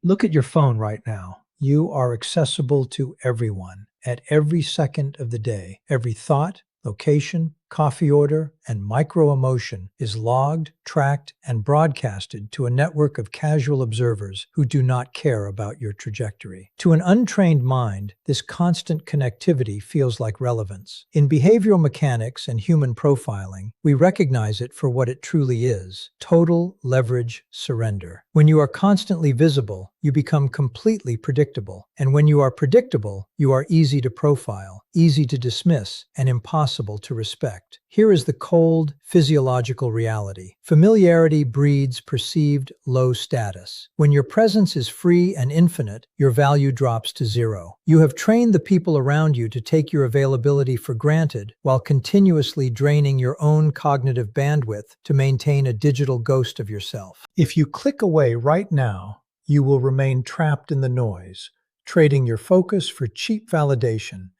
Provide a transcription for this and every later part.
Look at your phone right now. You are accessible to everyone at every second of the day. Every thought, location, coffee order, and micro emotion is logged, tracked, and broadcasted to a network of casual observers who do not care about your trajectory. To an untrained mind, this constant connectivity feels like relevance. In behavioral mechanics and human profiling, we recognize it for what it truly is: total leverage surrender. When you are constantly visible, you become completely predictable. And when you are predictable, you are easy to profile, easy to dismiss, and impossible to respect. Here is the cold, physiological reality. Familiarity breeds perceived low status. When your presence is free and infinite, your value drops to zero. You have trained the people around you to take your availability for granted while continuously draining your own cognitive bandwidth to maintain a digital ghost of yourself. If you click away right now, you will remain trapped in the noise, trading your focus for cheap validation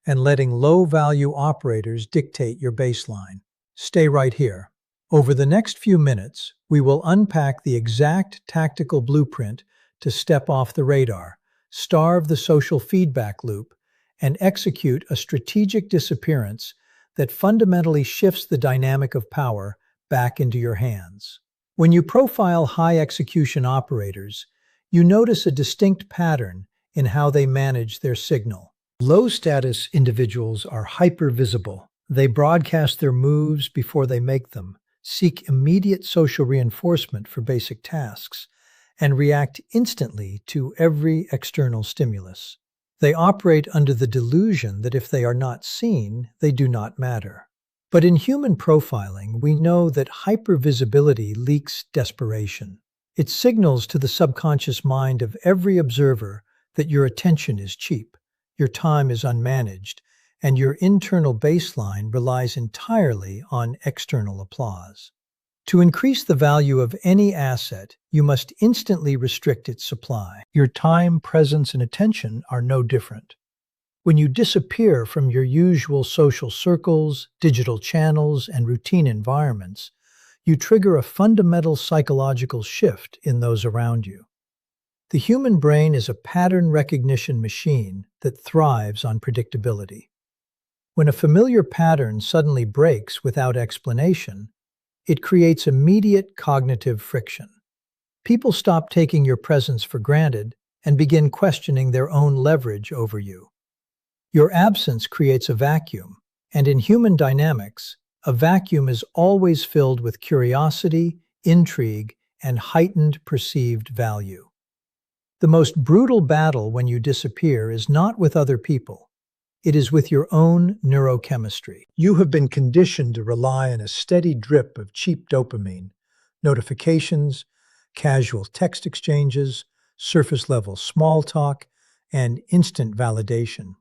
and letting low-value operators dictate your baseline. Stay right here. Over the next few minutes, we will unpack the exact tactical blueprint to step off the radar, starve the social feedback loop, and execute a strategic disappearance that fundamentally shifts the dynamic of power back into your hands. When you profile high-execution operators, you notice a distinct pattern in how they manage their signal. Low-status individuals are hyper-visible. They broadcast their moves before they make them, seek immediate social reinforcement for basic tasks, and react instantly to every external stimulus. They operate under the delusion that if they are not seen, they do not matter. But in human profiling, we know that hypervisibility leaks desperation. It signals to the subconscious mind of every observer that your attention is cheap, your time is unmanaged, and your internal baseline relies entirely on external applause. To increase the value of any asset, you must instantly restrict its supply. Your time, presence, and attention are no different. When you disappear from your usual social circles, digital channels, and routine environments, you trigger a fundamental psychological shift in those around you. The human brain is a pattern recognition machine that thrives on predictability. When a familiar pattern suddenly breaks without explanation, it creates immediate cognitive friction. People stop taking your presence for granted and begin questioning their own leverage over you. Your absence creates a vacuum, and in human dynamics, a vacuum is always filled with curiosity, intrigue, and heightened perceived value. The most brutal battle when you disappear is not with other people. It is with your own neurochemistry. You have been conditioned to rely on a steady drip of cheap dopamine, notifications, casual text exchanges, surface-level small talk, and instant validation.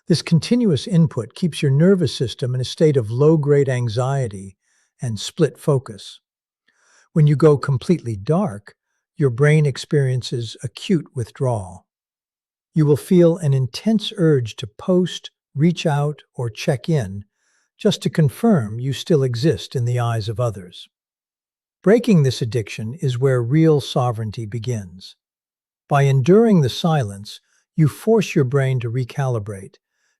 This continuous input keeps your nervous system in a state of low-grade anxiety and split focus. When you go completely dark, your brain experiences acute withdrawal. You will feel an intense urge to post, reach out, or check in, just to confirm you still exist in the eyes of others. Breaking this addiction is where real sovereignty begins. By enduring the silence, you force your brain to recalibrate,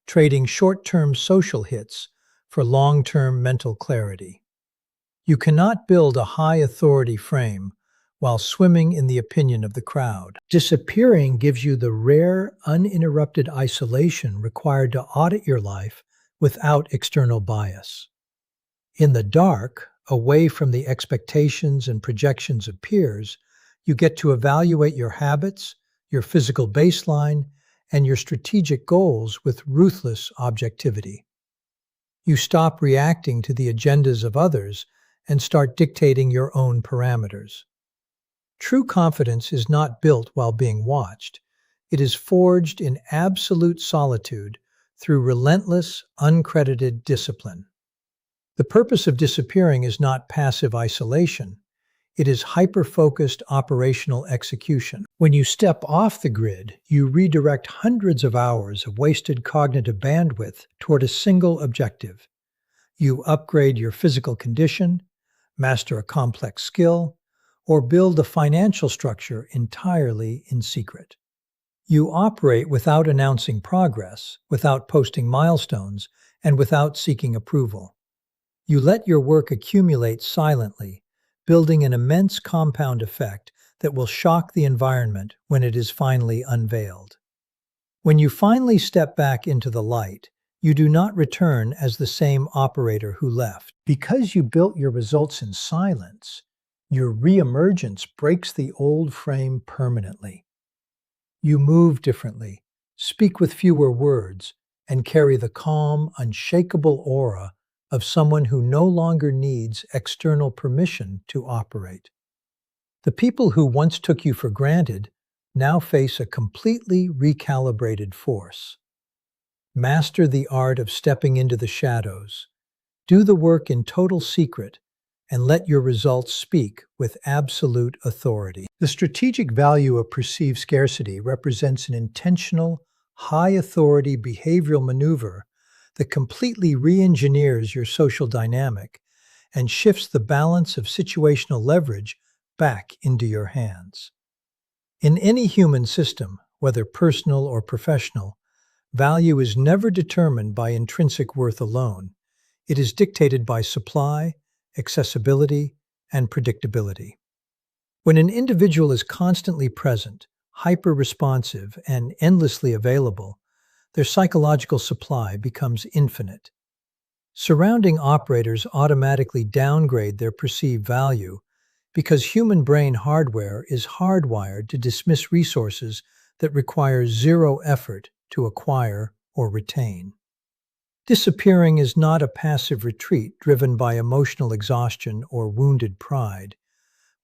trading short-term social hits for long-term mental clarity. You cannot build a high-authority frame while swimming in the opinion of the crowd. Disappearing gives you the rare, uninterrupted isolation required to audit your life without external bias. In the dark, away from the expectations and projections of peers, you get to evaluate your habits, your physical baseline, and your strategic goals with ruthless objectivity. You stop reacting to the agendas of others and start dictating your own parameters. True confidence is not built while being watched. It is forged in absolute solitude through relentless, uncredited discipline. The purpose of disappearing is not passive isolation. It is hyper-focused operational execution. When you step off the grid, you redirect hundreds of hours of wasted cognitive bandwidth toward a single objective. You upgrade your physical condition, master a complex skill, or build a financial structure entirely in secret. You operate without announcing progress, without posting milestones, and without seeking approval. You let your work accumulate silently, building an immense compound effect that will shock the environment when it is finally unveiled. When you finally step back into the light, you do not return as the same operator who left. Because you built your results in silence, your reemergence breaks the old frame permanently. You move differently, speak with fewer words, and carry the calm, unshakable aura of someone who no longer needs external permission to operate. The people who once took you for granted now face a completely recalibrated force. Master the art of stepping into the shadows. Do the work in total secret and let your results speak with absolute authority. The strategic value of perceived scarcity represents an intentional, high-authority behavioral maneuver that completely re-engineers your social dynamic and shifts the balance of situational leverage back into your hands. In any human system, whether personal or professional, value is never determined by intrinsic worth alone. It is dictated by supply, accessibility, and predictability. When an individual is constantly present, hyper-responsive, and endlessly available, their psychological supply becomes infinite. Surrounding operators automatically downgrade their perceived value because human brain hardware is hardwired to dismiss resources that require zero effort to acquire or retain. Disappearing is not a passive retreat driven by emotional exhaustion or wounded pride,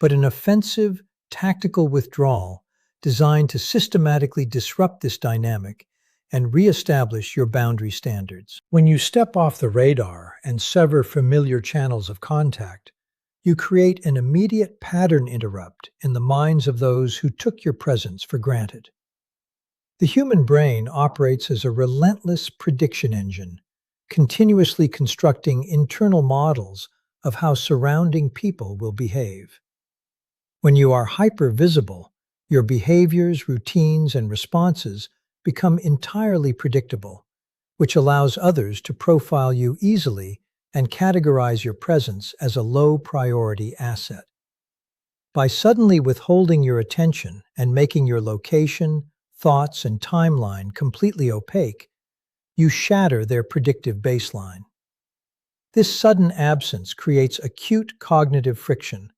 but an offensive, tactical withdrawal designed to systematically disrupt this dynamic and reestablish your boundary standards. When you step off the radar and sever familiar channels of contact, you create an immediate pattern interrupt in the minds of those who took your presence for granted. The human brain operates as a relentless prediction engine, continuously constructing internal models of how surrounding people will behave. When you are hyper-visible, your behaviors, routines, and responses become entirely predictable, which allows others to profile you easily and categorize your presence as a low-priority asset. By suddenly withholding your attention and making your location, thoughts, and timeline completely opaque, you shatter their predictive baseline. This sudden absence creates acute cognitive friction,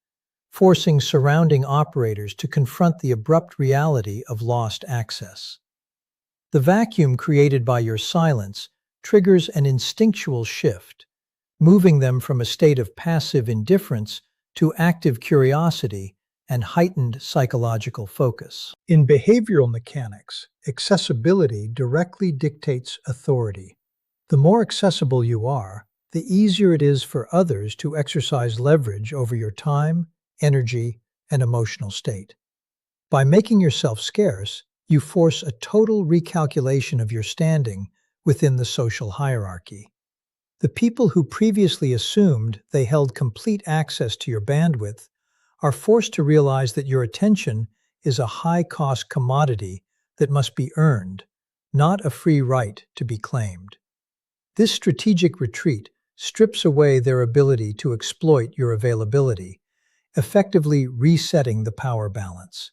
forcing surrounding operators to confront the abrupt reality of lost access. The vacuum created by your silence triggers an instinctual shift, moving them from a state of passive indifference to active curiosity and heightened psychological focus. In behavioral mechanics, accessibility directly dictates authority. The more accessible you are, the easier it is for others to exercise leverage over your time, energy, and emotional state. By making yourself scarce, you force a total recalculation of your standing within the social hierarchy. The people who previously assumed they held complete access to your bandwidth are forced to realize that your attention is a high-cost commodity that must be earned, not a free right to be claimed. This strategic retreat strips away their ability to exploit your availability, effectively resetting the power balance.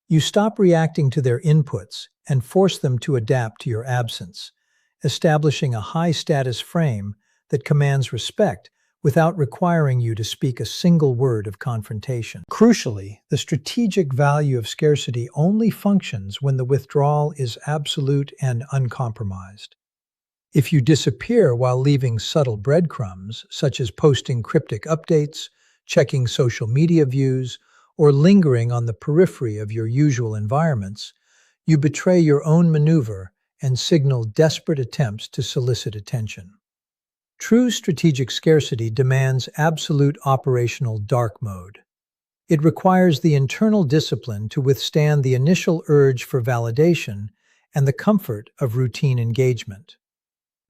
You stop reacting to their inputs and force them to adapt to your absence, establishing a high-status frame that commands respect without requiring you to speak a single word of confrontation. Crucially, the strategic value of scarcity only functions when the withdrawal is absolute and uncompromised. If you disappear while leaving subtle breadcrumbs, such as posting cryptic updates, checking social media views, or lingering on the periphery of your usual environments, you betray your own maneuver and signal desperate attempts to solicit attention. True strategic scarcity demands absolute operational dark mode. It requires the internal discipline to withstand the initial urge for validation and the comfort of routine engagement.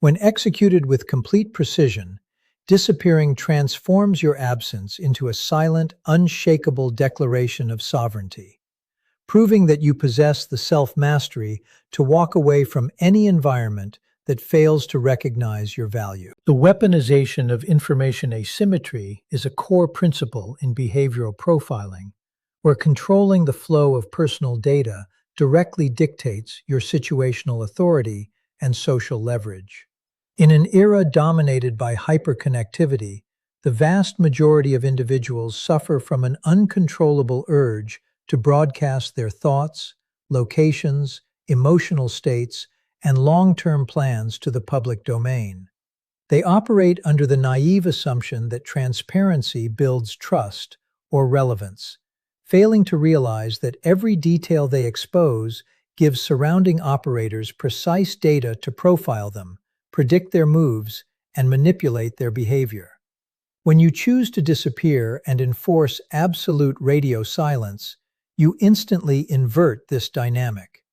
When executed with complete precision, Disappearing transforms your absence into a silent, unshakable declaration of sovereignty, proving that you possess the self-mastery to walk away from any environment that fails to recognize your value. The weaponization of information asymmetry is a core principle in behavioral profiling, where controlling the flow of personal data directly dictates your situational authority and social leverage. In an era dominated by hyperconnectivity, the vast majority of individuals suffer from an uncontrollable urge to broadcast their thoughts, locations, emotional states, and long-term plans to the public domain. They operate under the naive assumption that transparency builds trust or relevance, failing to realize that every detail they expose gives surrounding operators precise data to profile them, predict their moves, and manipulate their behavior. When you choose to disappear and enforce absolute radio silence, you instantly invert this dynamic.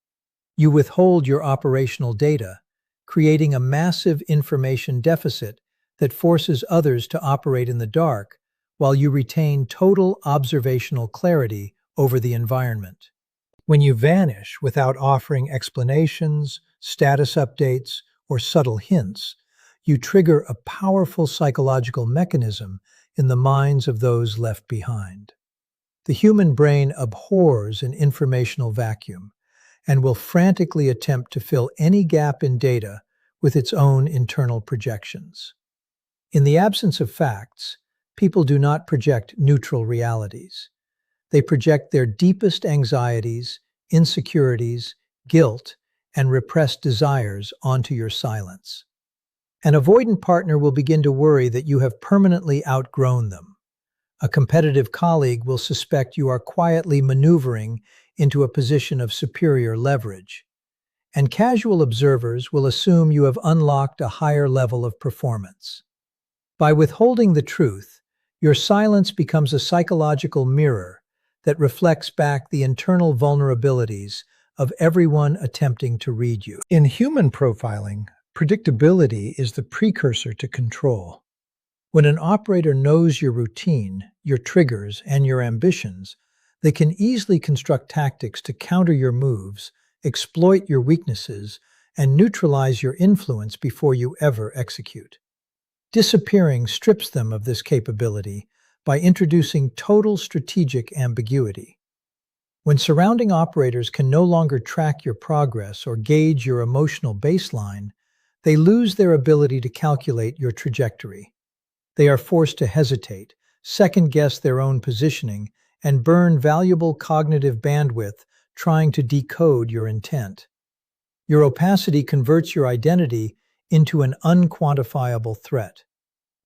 You withhold your operational data, creating a massive information deficit that forces others to operate in the dark while you retain total observational clarity over the environment. When you vanish without offering explanations, status updates, or subtle hints, you trigger a powerful psychological mechanism in the minds of those left behind. The human brain abhors an informational vacuum and will frantically attempt to fill any gap in data with its own internal projections. In the absence of facts, people do not project neutral realities. They project their deepest anxieties, insecurities, guilt, and repressed desires onto your silence. An avoidant partner will begin to worry that you have permanently outgrown them. A competitive colleague will suspect you are quietly maneuvering into a position of superior leverage. And casual observers will assume you have unlocked a higher level of performance. By withholding the truth, your silence becomes a psychological mirror that reflects back the internal vulnerabilities of everyone attempting to read you. In human profiling, predictability is the precursor to control. When an operator knows your routine, your triggers, and your ambitions, they can easily construct tactics to counter your moves, exploit your weaknesses, and neutralize your influence before you ever execute. Disappearing strips them of this capability by introducing total strategic ambiguity. When surrounding operators can no longer track your progress or gauge your emotional baseline, they lose their ability to calculate your trajectory. They are forced to hesitate, second-guess their own positioning, and burn valuable cognitive bandwidth trying to decode your intent. Your opacity converts your identity into an unquantifiable threat,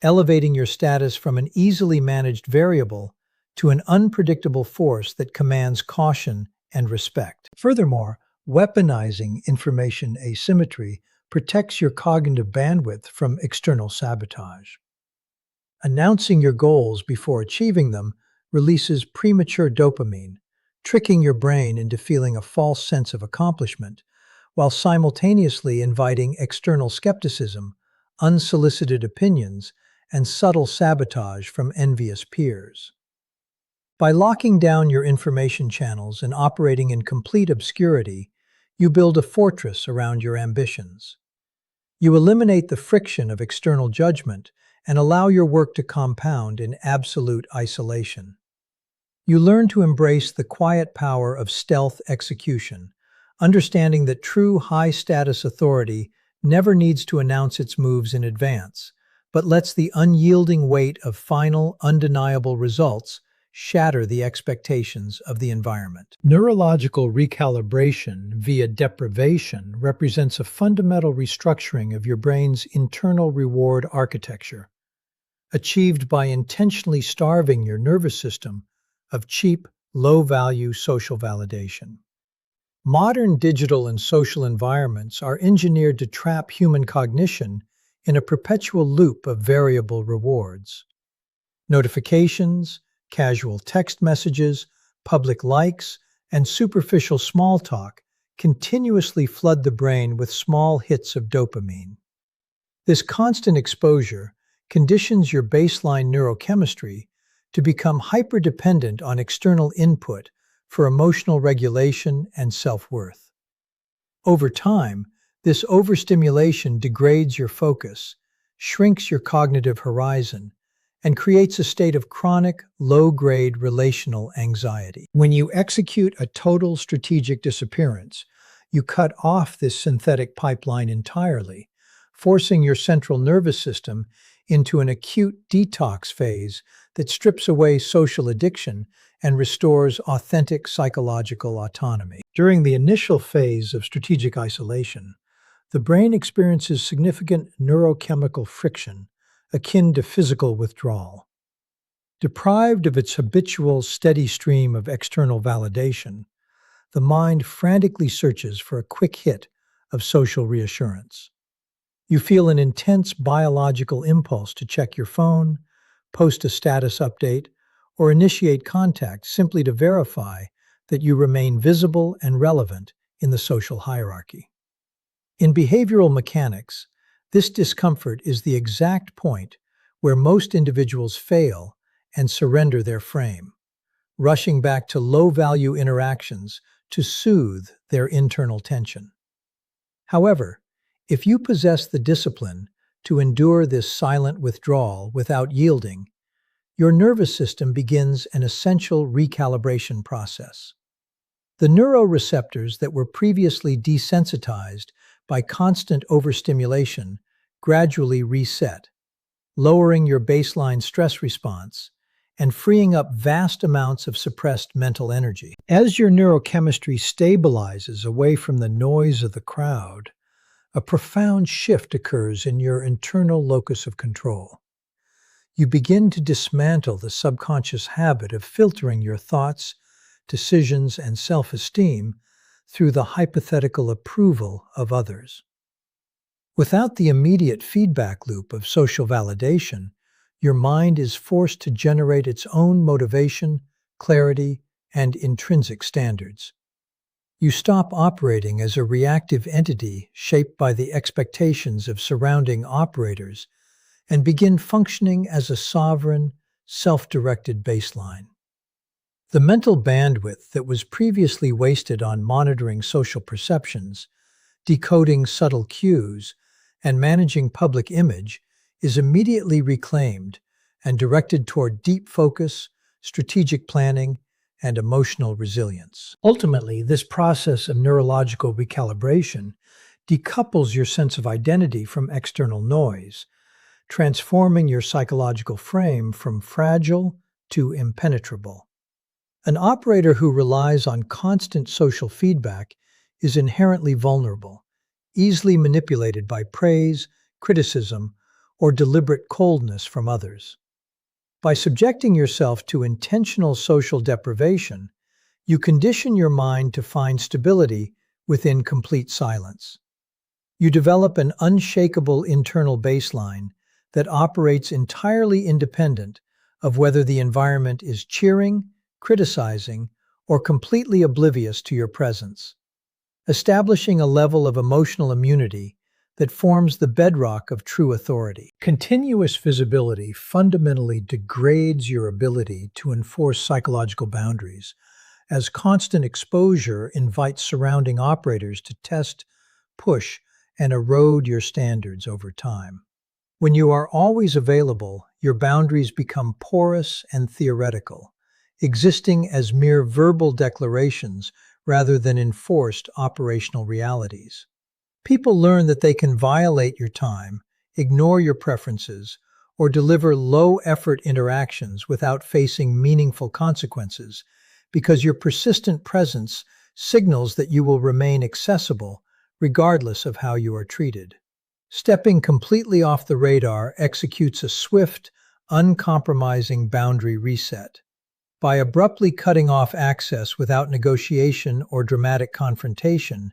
elevating your status from an easily managed variable to an unpredictable force that commands caution and respect. Furthermore, weaponizing information asymmetry protects your cognitive bandwidth from external sabotage. Announcing your goals before achieving them releases premature dopamine, tricking your brain into feeling a false sense of accomplishment, while simultaneously inviting external skepticism, unsolicited opinions, and subtle sabotage from envious peers. By locking down your information channels and operating in complete obscurity, you build a fortress around your ambitions. You eliminate the friction of external judgment and allow your work to compound in absolute isolation. You learn to embrace the quiet power of stealth execution, understanding that true high-status authority never needs to announce its moves in advance, but lets the unyielding weight of final, undeniable results shatter the expectations of the environment. Neurological recalibration via deprivation represents a fundamental restructuring of your brain's internal reward architecture, achieved by intentionally starving your nervous system of cheap, low-value social validation. Modern digital and social environments are engineered to trap human cognition in a perpetual loop of variable rewards. Notifications, casual text messages, public likes, and superficial small talk continuously flood the brain with small hits of dopamine. This constant exposure conditions your baseline neurochemistry to become hyperdependent on external input for emotional regulation and self-worth. Over time, this overstimulation degrades your focus, shrinks your cognitive horizon, and creates a state of chronic, low-grade relational anxiety. When you execute a total strategic disappearance, you cut off this synthetic pipeline entirely, forcing your central nervous system into an acute detox phase that strips away social addiction and restores authentic psychological autonomy. During the initial phase of strategic isolation, the brain experiences significant neurochemical friction akin to physical withdrawal. Deprived of its habitual steady stream of external validation, the mind frantically searches for a quick hit of social reassurance. You feel an intense biological impulse to check your phone, post a status update, or initiate contact simply to verify that you remain visible and relevant in the social hierarchy. In behavioral mechanics, this discomfort is the exact point where most individuals fail and surrender their frame, rushing back to low-value interactions to soothe their internal tension. However, if you possess the discipline to endure this silent withdrawal without yielding, your nervous system begins an essential recalibration process. The neuroreceptors that were previously desensitized by constant overstimulation gradually reset, lowering your baseline stress response and freeing up vast amounts of suppressed mental energy. As your neurochemistry stabilizes away from the noise of the crowd, a profound shift occurs in your internal locus of control. You begin to dismantle the subconscious habit of filtering your thoughts, decisions, and self-esteem through the hypothetical approval of others. Without the immediate feedback loop of social validation, your mind is forced to generate its own motivation, clarity, and intrinsic standards. You stop operating as a reactive entity shaped by the expectations of surrounding operators and begin functioning as a sovereign, self-directed baseline. The mental bandwidth that was previously wasted on monitoring social perceptions, decoding subtle cues, and managing public image is immediately reclaimed and directed toward deep focus, strategic planning, and emotional resilience. Ultimately, this process of neurological recalibration decouples your sense of identity from external noise, transforming your psychological frame from fragile to impenetrable. An operator who relies on constant social feedback is inherently vulnerable, easily manipulated by praise, criticism, or deliberate coldness from others. By subjecting yourself to intentional social deprivation, you condition your mind to find stability within complete silence. You develop an unshakable internal baseline that operates entirely independent of whether the environment is cheering, criticizing, or completely oblivious to your presence, establishing a level of emotional immunity that forms the bedrock of true authority. Continuous visibility fundamentally degrades your ability to enforce psychological boundaries, as constant exposure invites surrounding operators to test, push, and erode your standards over time. When you are always available, your boundaries become porous and theoretical, existing as mere verbal declarations rather than enforced operational realities. People learn that they can violate your time, ignore your preferences, or deliver low-effort interactions without facing meaningful consequences, because your persistent presence signals that you will remain accessible regardless of how you are treated. Stepping completely off the radar executes a swift, uncompromising boundary reset. By abruptly cutting off access without negotiation or dramatic confrontation,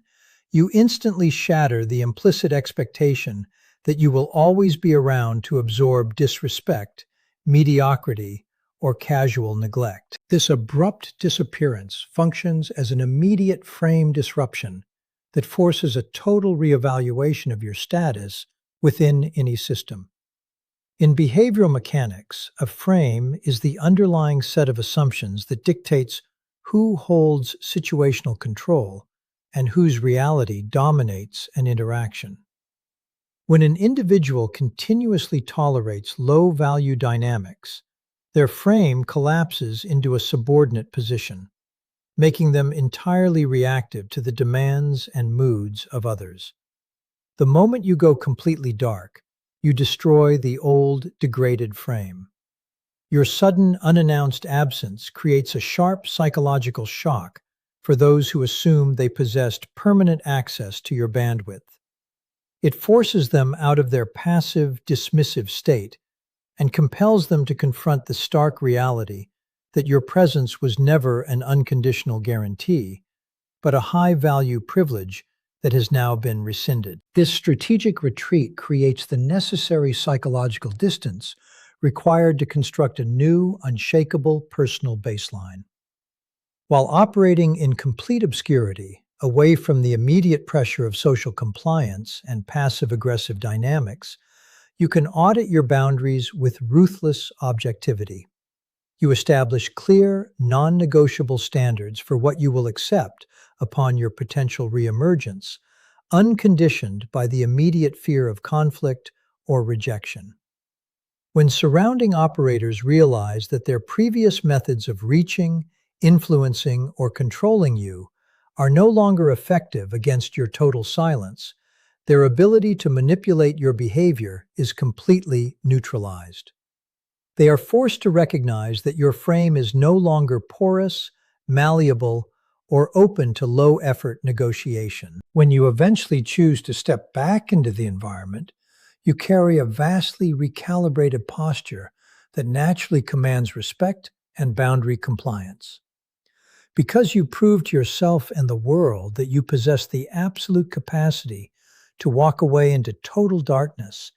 you instantly shatter the implicit expectation that you will always be around to absorb disrespect, mediocrity, or casual neglect. This abrupt disappearance functions as an immediate frame disruption that forces a total reevaluation of your status within any system. In behavioral mechanics, a frame is the underlying set of assumptions that dictates who holds situational control and whose reality dominates an interaction. When an individual continuously tolerates low-value dynamics, their frame collapses into a subordinate position, making them entirely reactive to the demands and moods of others. The moment you go completely dark, you destroy the old, degraded frame. Your sudden, unannounced absence creates a sharp psychological shock for those who assume they possessed permanent access to your bandwidth. It forces them out of their passive, dismissive state and compels them to confront the stark reality that your presence was never an unconditional guarantee, but a high-value privilege that has now been rescinded. This strategic retreat creates the necessary psychological distance required to construct a new, unshakable personal baseline. While operating in complete obscurity, away from the immediate pressure of social compliance and passive-aggressive dynamics, you can audit your boundaries with ruthless objectivity. You establish clear, non-negotiable standards for what you will accept upon your potential reemergence, unconditioned by the immediate fear of conflict or rejection. When surrounding operators realize that their previous methods of reaching, influencing, or controlling you are no longer effective against your total silence, their ability to manipulate your behavior is completely neutralized. They are forced to recognize that your frame is no longer porous, malleable, or open to low-effort negotiation. When you eventually choose to step back into the environment, you carry a vastly recalibrated posture that naturally commands respect and boundary compliance. Because you prove to yourself and the world that you possess the absolute capacity to walk away into total darkness,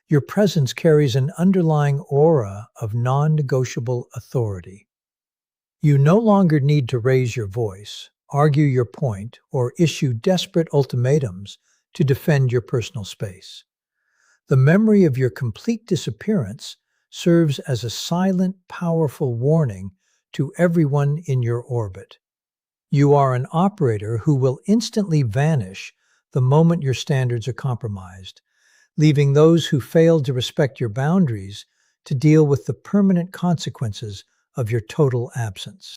your presence carries an underlying aura of non-negotiable authority. You no longer need to raise your voice, argue your point, or issue desperate ultimatums to defend your personal space. The memory of your complete disappearance serves as a silent, powerful warning to everyone in your orbit. You are an operator who will instantly vanish the moment your standards are compromised, leaving those who fail to respect your boundaries to deal with the permanent consequences of your total absence.